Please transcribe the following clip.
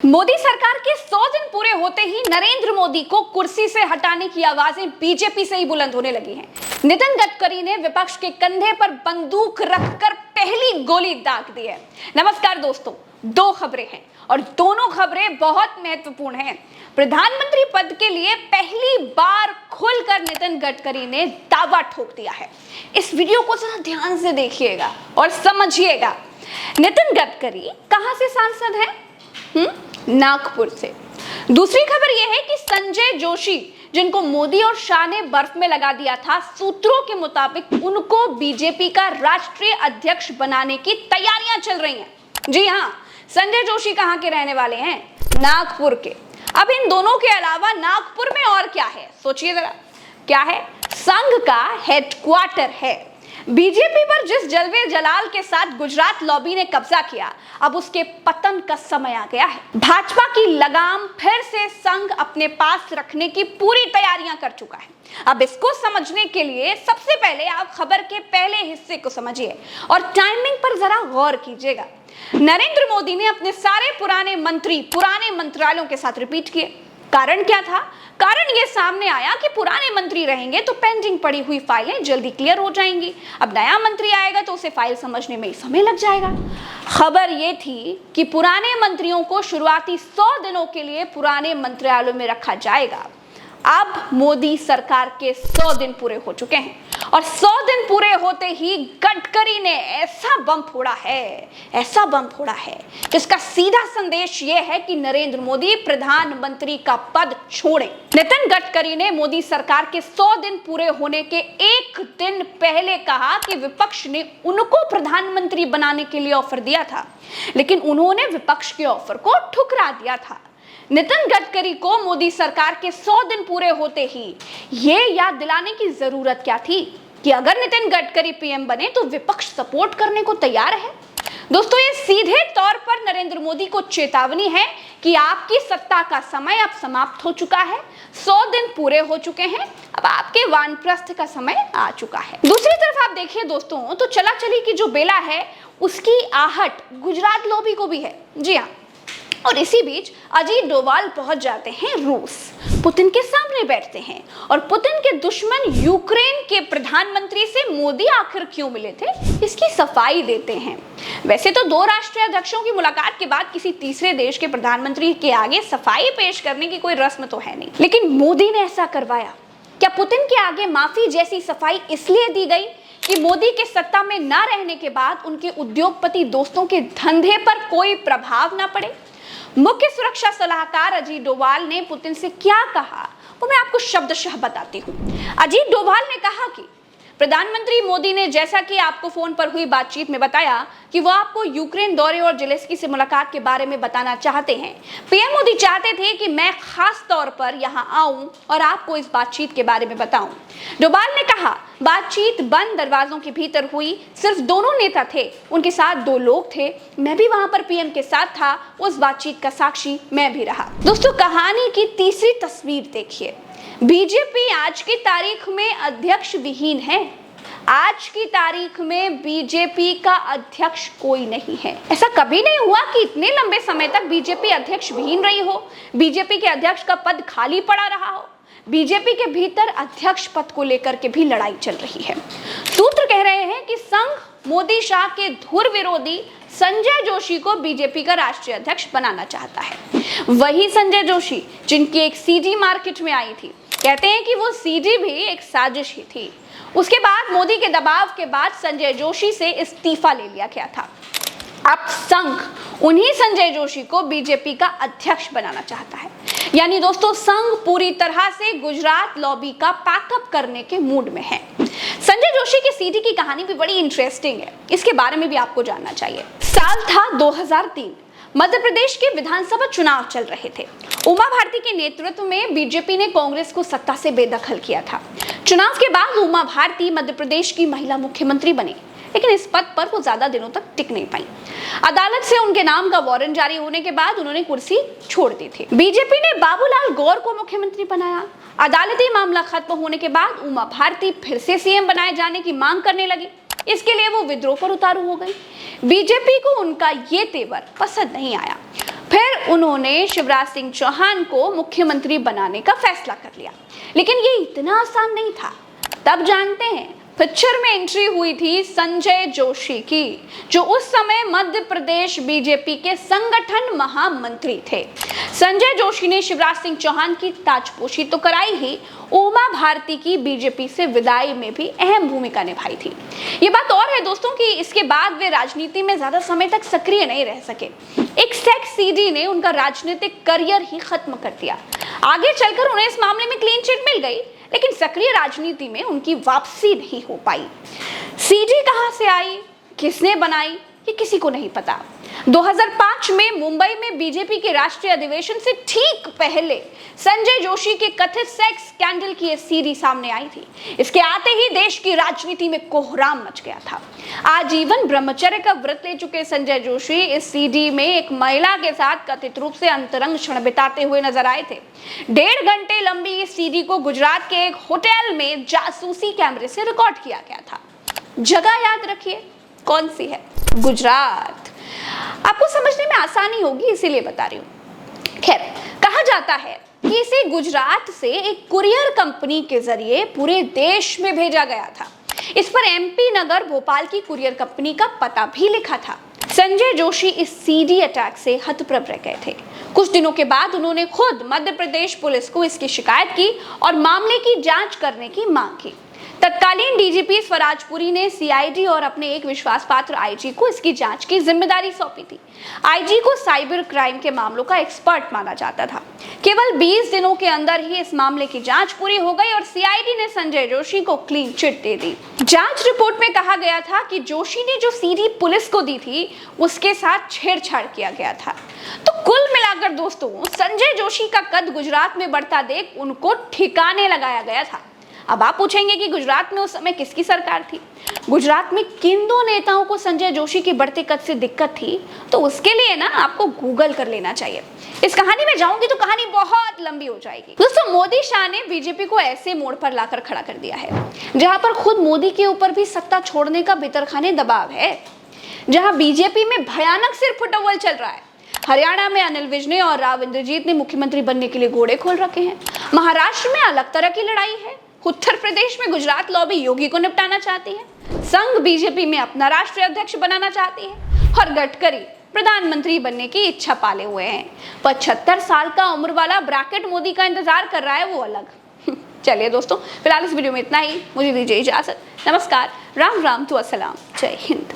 मोदी सरकार के 100 दिन पूरे होते ही नरेंद्र मोदी को कुर्सी से हटाने की आवाजें बीजेपी से ही बुलंद होने लगी हैं। नितिन गडकरी ने विपक्ष के कंधे पर बंदूक रखकर पहली गोली दाग दी है। नमस्कार दोस्तों, दो खबरें हैं और दोनों खबरें बहुत महत्वपूर्ण हैं। प्रधानमंत्री पद के लिए पहली बार खुलकर नितिन गडकरी ने दावा ठोक दिया है। इस वीडियो को जरा ध्यान से देखिएगा और समझिएगा। नितिन गडकरी कहां से सांसद हैं? नागपुर से। दूसरी खबर यह है कि संजय जोशी, जिनको मोदी और शाह ने बर्फ में लगा दिया था, सूत्रों के मुताबिक उनको बीजेपी का राष्ट्रीय अध्यक्ष बनाने की तैयारियां चल रही हैं। जी हां, संजय जोशी कहां के रहने वाले हैं? नागपुर के। अब इन दोनों के अलावा नागपुर में और क्या है, सोचिए जरा। क्या है? संघ का हेडक्वार्टर है। बीजेपी पर जिस जलवे जलाल के साथ गुजरात लॉबी ने कब्जा किया, अब उसके पतन का समय आ गया है। भाजपा की लगाम फिर से संघ अपने पास रखने की पूरी तैयारियां कर चुका है। अब इसको समझने के लिए सबसे पहले आप खबर के पहले हिस्से को समझिए और टाइमिंग पर जरा गौर कीजिएगा। नरेंद्र मोदी ने अपने सारे पुराने मंत्री पुराने मंत्रालयों के साथ रिपीट किए। कारण क्या था? कारण ये सामने आया कि पुराने मंत्री रहेंगे तो पेंडिंग पड़ी हुई फाइलें जल्दी क्लियर हो जाएंगी। अब नया मंत्री आएगा तो उसे फाइल समझने में समय लग जाएगा। खबर ये थी कि पुराने मंत्रियों को शुरुआती 100 दिनों के लिए पुराने मंत्रालयों में रखा जाएगा। अब मोदी सरकार के 100 दिन पूरे हो चुके हैं और 100 दिन पूरे होते ही गडकरी ने ऐसा बम फोड़ा है जिसका सीधा संदेश यह है कि नरेंद्र मोदी प्रधानमंत्री का पद छोड़ें। नितिन गडकरी ने मोदी सरकार के 100 दिन पूरे होने के एक दिन पहले कहा कि विपक्ष ने उनको प्रधानमंत्री बनाने के लिए ऑफर दिया था, लेकिन उन्होंने विपक्ष के ऑफर को ठुकरा दिया था। नितिन गडकरी को मोदी सरकार के 100 दिन पूरे होते ही ये याद दिलाने की जरूरत क्या थी कि अगर नितिन गडकरी पीएम बने तो विपक्ष सपोर्ट करने को तैयार है। दोस्तों, ये सीधे तौर पर नरेंद्र मोदी को चेतावनी है कि आपकी सत्ता का समय अब समाप्त हो चुका है। 100 दिन पूरे हो चुके हैं, अब आपके वानप्रस्थ का समय आ चुका है। दूसरी तरफ आप देखिए दोस्तों, तो चला चली की जो बेला है उसकी आहट गुजरात लॉबी को भी है। जी हाँ, और इसी बीच अजीत डोभाल पहुंच जाते हैं रूस। पुतिन के सामने बैठते हैं और पुतिन के दुश्मन यूक्रेन के प्रधानमंत्री से मोदी आखिर क्यों मिले थे, इसकी सफाई देते हैं। वैसे तो दो राष्ट्रीय अध्यक्षों की मुलाकात के बाद किसी तीसरे देश के प्रधानमंत्री के आगे सफाई पेश करने की कोई रस्म तो है नहीं, लेकिन मोदी ने ऐसा करवाया। क्या पुतिन के आगे माफी जैसी सफाई इसलिए दी गई कि मोदी के सत्ता में न रहने के बाद उनके उद्योगपति दोस्तों के धंधे पर कोई प्रभाव न पड़े? मुख्य सुरक्षा सलाहकार अजीत डोभाल ने पुतिन से क्या कहा वो मैं आपको शब्दशः बताती हूँ। अजीत डोभाल ने कहा कि प्रधानमंत्री मोदी ने, जैसा कि आपको फोन पर हुई बातचीत में बताया, कि वो आपको यूक्रेन दौरे और जेलेंस्की से मुलाकात के बारे में बताना चाहते हैं। पीएम मोदी चाहते थे कि मैं खास तौर पर यहां आऊं और आपको इस बातचीत के बारे में बताऊं। डोभाल ने कहा, बातचीत बंद दरवाजों के भीतर हुई, सिर्फ दोनों नेता थे, उनके साथ 2 लोग थे, मैं भी वहां पर पीएम के साथ था, उस बातचीत का साक्षी मैं भी रहा। दोस्तों, कहानी की तीसरी तस्वीर देखिए। बीजेपी आज की तारीख में अध्यक्ष विहीन है। आज की तारीख में बीजेपी का अध्यक्ष कोई नहीं है। ऐसा कभी नहीं हुआ कि इतने लंबे समय तक बीजेपी अध्यक्ष विहीन रही हो, बीजेपी के अध्यक्ष का पद खाली पड़ा रहा हो। बीजेपी के भीतर अध्यक्ष पद को लेकर के भी लड़ाई चल रही है। सूत्र कह रहे हैं कि संघ मोदी शाह के धुर विरोधी संजय जोशी को बीजेपी का राष्ट्रीय अध्यक्ष बनाना चाहता है। वही संजय जोशी जिनकी एक सीडी मार्केट में आई थी। कहते हैं कि वो सीडी भी एक साजिश ही थी। उसके बाद मोदी के दबाव के बाद संजय जोशी से इस्तीफा ले लिया गया था। अब संघ उन्हीं संजय जोशी को बीजेपी का अध्यक्ष बनाना चाहता है। यानी दोस्तों, संघ पूरी तरह से गुजरात लॉबी का पैकअप करने के मूड में है। संजय जोशी की सीडी की कहानी भी बड़ी इंटरेस्टिंग है, इसके बारे में भी आपको जानना चाहिए। साल था 2003, मध्य प्रदेश के विधानसभा चुनाव चल रहे थे। उमा भारती के नेतृत्व में बीजेपी ने कांग्रेस को सत्ता से बेदखल किया था। चुनाव के बाद उमा भारती मध्य प्रदेश की महिला मुख्यमंत्री बनी, लेकिन इस पद पर वो ज्यादा दिनों तक टिक नहीं पाई। अदालत से उनके नाम का वारंट जारी होने के बाद उन्होंने कुर्सी छोड़ दी थी। बीजेपी ने बाबूलाल गौर को मुख्यमंत्री बनाया। अदालती मामला खत्म होने के बाद उमा भारती फिर से सीएम बनाए जाने की मांग करने लगी। इसके लिए वो विद्रोह पर उतारू हो गई। बीजेपी को उनका ये तेवर पसंद नहीं आया। फिर उन्होंने शिवराज सिंह चौहान को मुख्यमंत्री बनाने का फैसला कर लिया। लेकिन ये इतना आसान नहीं था। तब जानते हैं पिक्चर में एंट्री हुई थी संजय जोशी की, जो उस समय मध्य प्रदेश बीजेपी के संगठन महामंत्री थे। संजय जोशी ने शिवराज सिंह चौहान की ताजपोशी तो कराई ही, उमा भारती की बीजेपी से विदाई में भी अहम भूमिका निभाई थी। ये बात और है दोस्तों कि इसके बाद वे राजनीति में ज्यादा समय तक सक्रिय नहीं रह सके। एक सेक्स सीडी ने उनका राजनीतिक करियर ही खत्म कर दिया। आगे चलकर उन्हें इस मामले में क्लीन चिट मिल गई, लेकिन सक्रिय राजनीति में उनकी वापसी नहीं हो पाई। सीडी कहां से आई, किसने बनाई, ये किसी को नहीं पता। 2005 में मुंबई में बीजेपी के राष्ट्रीय अधिवेशन से ठीक पहले संजय जोशी के कथित सेक्स स्कैंडल की एक सीडी सामने आई थी। इसके आते ही देश की राजनीति में कोहराम मच गया था। आजीवन ब्रह्मचर्य का व्रत ले चुके संजय जोशी इस सीडी में एक महिला के साथ कथित रूप से अंतरंग क्षण बिताते हुए नजर आए थे। 1.5 घंटे लंबी इस सीडी को गुजरात के एक होटल में जासूसी कैमरे से रिकॉर्ड किया गया था। जगह याद रखिए, कौन सी है? गुजरात। आपको समझने में आसानी होगी इसीलिए बता रही हूं। खैर, कहा जाता है कि इसे गुजरात से एक कुरियर कंपनी के जरिए पूरे देश में भेजा गया था। इस पर एमपी नगर भोपाल की कुरियर कंपनी का पता भी लिखा था। संजय जोशी इस सीडी अटैक से हतप्रभ रह गए थे। कुछ दिनों के बाद उन्होंने खुद मध्य प्रदेश पुलिस को इसकी शिकायत की और मामले की जांच करने की मांग की। तत्कालीन डीजीपी स्वराजपुरी ने सीआईडी और अपने एक विश्वास पात्र आईजी को इसकी जांच की जिम्मेदारी सौंपी थी। आईजी को साइबर क्राइम के मामलों का एक्सपर्ट माना जाता था। केवल 20 दिनों के अंदर ही इस मामले की जांच पूरी हो गई और सीआईडी ने संजय जोशी को क्लीन चिट दे दी। जांच रिपोर्ट में कहा गया था कि जोशी ने जो सीडी पुलिस को दी थी उसके साथ छेड़छाड़ किया गया था। तो कुल मिलाकर दोस्तों, संजय जोशी का कद गुजरात में बढ़ता देख उनको ठिकाने लगाया गया था। अब आप पूछेंगे कि गुजरात में उस समय किसकी सरकार थी? गुजरात में किन दो नेताओं को संजय जोशी की बढ़ते कद से दिक्कत थी? तो उसके लिए ना आपको गूगल कर लेना चाहिए। इस कहानी में जाऊंगी तो कहानी बहुत लंबी हो जाएगी। दोस्तों, मोदी शाह ने बीजेपी को ऐसे मोड़ पर लाकर खड़ा कर दिया है जहां पर खुद मोदी के ऊपर भी सत्ता छोड़ने का भीतरखाने दबाव है, जहां बीजेपी में भयानक सिर फुटअव्वल चल रहा है। हरियाणा में अनिल विज ने और राव इंद्रजीत ने मुख्यमंत्री बनने के लिए घोड़े खोल रखे हैं। महाराष्ट्र में अलग तरह की लड़ाई है। उत्तर प्रदेश में गुजरात लॉबी योगी को निपटाना चाहती है। संघ बीजेपी में अपना राष्ट्रीय अध्यक्ष बनाना चाहती है और गडकरी प्रधानमंत्री बनने की इच्छा पाले हुए हैं। 75 साल का उम्र वाला ब्रैकेट मोदी का इंतजार कर रहा है, वो अलग। चलिए दोस्तों, फिलहाल इस वीडियो में इतना ही। मुझे दीजिए इजाजत। नमस्कार, राम राम तो अस्सलाम, जय हिंद।